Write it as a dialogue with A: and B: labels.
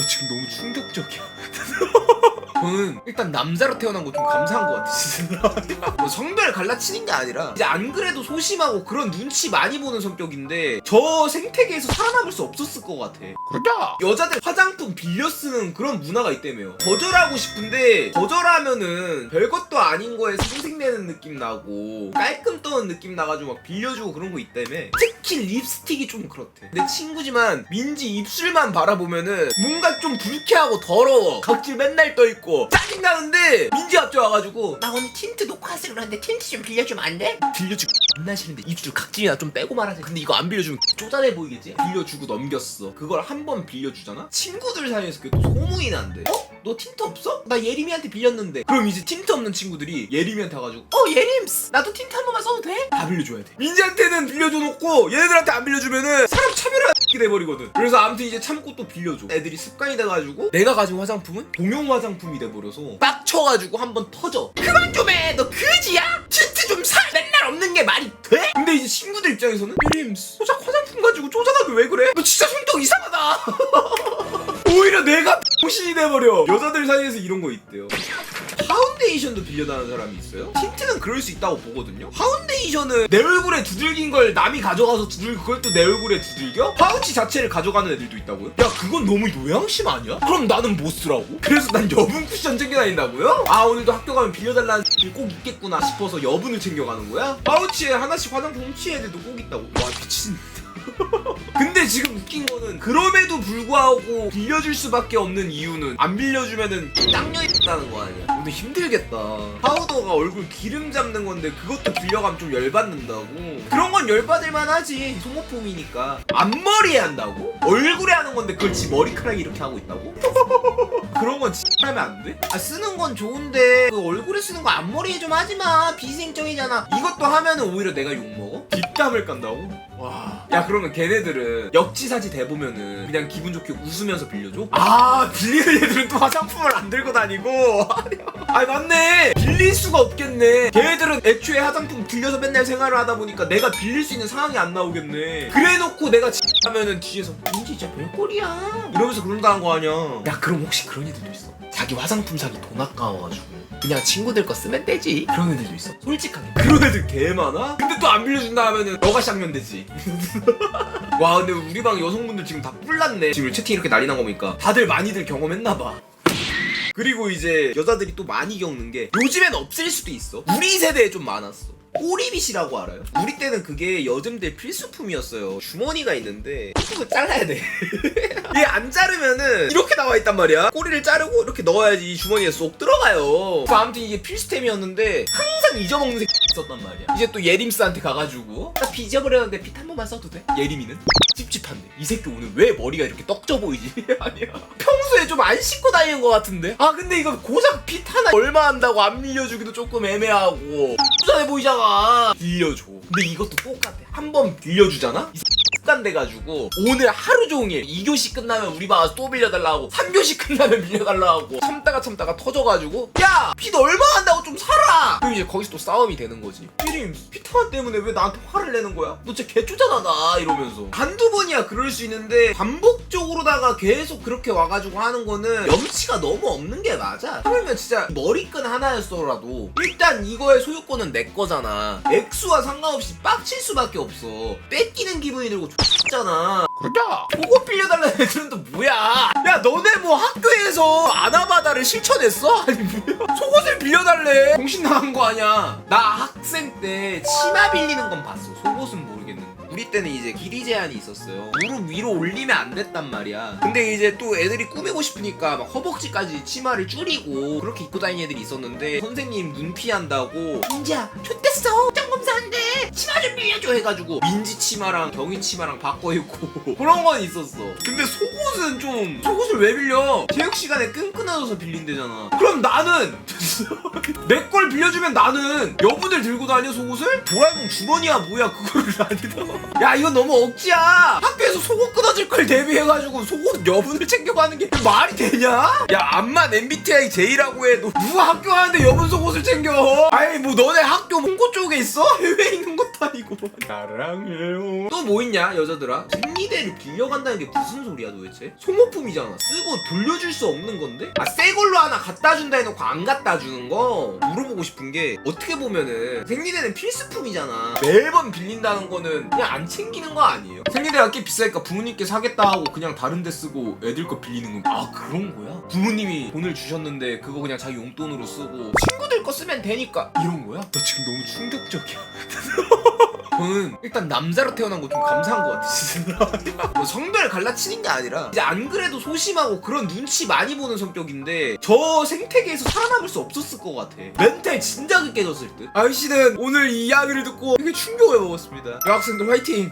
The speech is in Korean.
A: 지금 너무 충격적이야. 저는 일단 남자로 태어난 거 좀 감사한 것 같아 진짜. 뭐 성별 갈라치는 게 아니라 이제 안 그래도 소심하고 그런 눈치 많이 보는 성격인데 저 생태계에서 살아남을 수 없었을 것 같아.
B: 그러자
A: 여자들 화장품 빌려 쓰는 그런 문화가 있다며요. 거절하고 싶은데 거절하면은 별것도 아닌 거에 생색내는 느낌 나고 깔끔 떠는 느낌 나가지고 막 빌려주고 그런 거 있다며. 특히 립스틱이 좀 그렇대. 내 친구지만 민지 입술만 바라보면은 뭔가 좀 불쾌하고 더러워. 각질 맨날 떠있고 짜증나는데 민지 앞에 와가지고 나 오늘 틴트 녹화하기로 하는데 틴트 좀 빌려주면 안 돼? 빌려주고 맨날 싫은데 입술 각질이나 좀 빼고 말하지. 근데 이거 안 빌려주면 쪼잔해 보이겠지? 빌려주고 넘겼어. 그걸 한 번 빌려주잖아? 친구들 사이에서 그게 또 소문이 난대. 어? 너 틴트 없어? 나 예림이한테 빌렸는데. 그럼 이제 틴트 없는 친구들이 예림이한테 와가지고 예림스 나도 틴트 한 번만 써도 돼? 다 빌려줘야 돼. 민지한테는 빌려줘 놓고 얘네들한테 안 빌려주면은 사람 차별화 돼버리거든. 그래서 아무튼 이제 참고 또 빌려줘. 애들이 습관이 돼가지고 내가 가진 화장품은 공용 화장품이 돼버려서 빡쳐가지고 한 번 터져. 그만 좀 해. 너 그지야? 틴트 좀 사. 맨날 없는 게 말이 돼? 근데 이제 친구들 입장에서는 예림스 소작 화장품 가지고 쪼잔하게 왜 그래? 너 진짜 성격 이상하다. 오히려 내가 정신이 돼버려. 여자들 사이에서 이런 거 있대요. 파운데이션도 빌려다는 사람이 있어요. 틴트는 그럴 수 있다고 보거든요. 파운데이션은 내 얼굴에 두들긴 걸 남이 가져가서 두들고 그걸 또 내 얼굴에 두들겨? 파우치 자체를 가져가는 애들도 있다고요? 야 그건 너무 요양심 아니야? 그럼 나는 뭐 쓰라고? 그래서 난 여분 쿠션 챙겨 다닌다고요? 아 오늘도 학교 가면 빌려달라는 게 꼭 있겠구나 싶어서 여분을 챙겨가는 거야? 파우치에 하나씩 화장품 훔치는 애들도 꼭 있다고? 와 미친. 근데 지금 웃긴 거는 그럼에도 불구하고 빌려줄 수밖에 없는 이유는 안 빌려주면은 짱녀 있다는 거 아니야. 근데 힘들겠다. 파우더가 얼굴 기름 잡는 건데 그것도 빌려가면 좀 열받는다고. 그런 건 열받을만 하지. 소모품이니까. 앞머리에 한다고? 얼굴에 하는 건데 그걸 지 머리카락에 이렇게 하고 있다고? 그런 건 진짜 하면 안 돼? 아 쓰는 건 좋은데 그 얼굴에 쓰는 거 앞머리에 좀 하지마. 비생적이잖아. 이것도 하면은 오히려 내가 욕먹어? 뒷담을 깐다고? 와. 야 그러면 걔네들은 역지사지 대보면은 그냥 기분 좋게 웃으면서 빌려줘? 아 빌리는 애들은 또 화장품을 안 들고 다니고. 아니 맞네. 빌릴 수가 없겠네. 걔네들은 애초에 화장품 빌려서 맨날 생활을 하다 보니까 내가 빌릴 수 있는 상황이 안 나오겠네. 그래놓고 내가 하면은 뒤에서 민지 진짜 별꼴이야 이러면서 그런다는 거 아니야. 야 그럼 혹시 그런 애들도 있어? 자기 화장품 사기 돈 아까워가지고 그냥 친구들 거 쓰면 되지. 그런 애들도 있어. 솔직하게 그런 애들 개 많아? 근데 또 안 빌려준다 하면은 너가 쌍면 되지. 와 근데 우리 방 여성분들 지금 다 뿔났네. 지금 채팅 이렇게 난리 난 거 보니까 다들 많이들 경험했나봐. 그리고 이제 여자들이 또 많이 겪는 게 요즘엔 없을 수도 있어. 우리 세대에 좀 많았어. 꼬리빗이라고 알아요? 우리 때는 그게 여점들 필수품이었어요. 주머니가 있는데 그거 잘라야 돼. 얘 안 자르면은 이렇게 나와 있단 말이야. 꼬리를 자르고 이렇게 넣어야지 이 주머니에 쏙 들어가요. 그래서 아무튼 이게 필수템이었는데 항상 잊어먹는 새끼 있었단 말이야. 이제 또 예림스한테 가가지고 나 비 잊어버렸는데 빗 한 번만 써도 돼? 예림이는 찝찝한데 이 새끼 오늘 왜 머리가 이렇게 떡져 보이지? 아니야 평소에 좀 안 씻고 다니는 것 같은데? 아 근데 이거 고작 빗 하나 얼마 한다고 안 밀려주기도 조금 애매하고 부자해 보이잖아. 빌려줘. 근데 이것도 똑같아. 한 번 빌려주잖아? 이 습관 돼가지고 오늘 하루 종일 2교시 끝나면 우리 방 와서 또 빌려달라고 3교시 끝나면 빌려달라고 참다가 터져가지고 야! 빗 얼마 한다고 좀 사라! 그럼 이제 거기서 또 싸움이 되는 거지. 예림 빗 하나 때문에 왜 나한테 화를 내는 거야? 너 진짜 개쪼잔하다 이러면서. 한두 번이야 그럴 수 있는데 반복적으로다가 계속 그렇게 와가지고 하는 거는 염치가 너무 없는 게 맞아. 그러면 진짜 머리끈 하나였어라도 일단 이거의 소유권은 내 거잖아. 액수와 상관없이 빡칠 수밖에 없어. 뺏기는 기분이 들고 X잖아.
B: 그러자
A: 속옷 빌려달라는 애들은 또 뭐야? 야 너네 뭐 학교에서 아나바다를 실천했어? 아니 뭐야? 속옷을 빌려달래. 정신 나간 거 아니야. 나 학생 때 치마 빌리는 건 봤어. 속옷은 모르겠는데. 우리 때는 이제 길이 제한이 있었어요. 무릎 위로 올리면 안 됐단 말이야. 근데 이제 또 애들이 꾸미고 싶으니까 막 허벅지까지 치마를 줄이고 그렇게 입고 다니는 애들이 있었는데 선생님 눈 피한다고 민지야 좆됐어 짱 검사한대 치마 좀 빌려줘 해가지고 민지 치마랑 경희 치마랑 바꿔 입고 그런 건 있었어. 근데 속옷은 좀 속옷을 왜 빌려? 체육 시간에 끈끈해져서 빌린대잖아. 그럼 나는 내 걸 빌려주면 나는 여분을 들고 다녀 속옷을? 도라에몽 주머니야 뭐야 그거를 아니다. 야 이건 너무 억지야. 학교에서 속옷 끊어질 걸 대비해가지고 속옷 여분을 챙겨가는 게 말이 되냐? 야 암만 MBTI J라고 해도 누가 학교 가는데 여분 속옷을 챙겨? 아니 뭐 너네 학교 홍고 쪽에 있어? 해외에 있는 거 아무것도 아니고 사랑해요. 또 뭐 있냐 여자들아? 생리대를 빌려간다는 게 무슨 소리야 도대체? 소모품이잖아. 쓰고 돌려줄 수 없는 건데? 아 새 걸로 하나 갖다 준다 해놓고 안 갖다 주는 거? 물어보고 싶은 게 어떻게 보면은 생리대는 필수품이잖아. 매번 빌린다는 거는 그냥 안 챙기는 거 아니에요? 생리대가 꽤 비싸니까 부모님께 사겠다 하고 그냥 다른 데 쓰고 애들 거 빌리는 거. 아 그런 거야? 부모님이 돈을 주셨는데 그거 그냥 자기 용돈으로 쓰고 친구들 거 쓰면 되니까 이런 거야? 나 지금 너무 충격적이야. 저는 일단 남자로 태어난 거 좀 감사한 것 같아 진짜. 뭐 성별 갈라치는 게 아니라 이제 안 그래도 소심하고 그런 눈치 많이 보는 성격인데 저 생태계에서 살아남을 수 없었을 것 같아. 멘탈 진작에 깨졌을 듯. 아이씨는 오늘 이 이야기를 듣고 되게 충격을 먹었습니다. 여학생들 화이팅!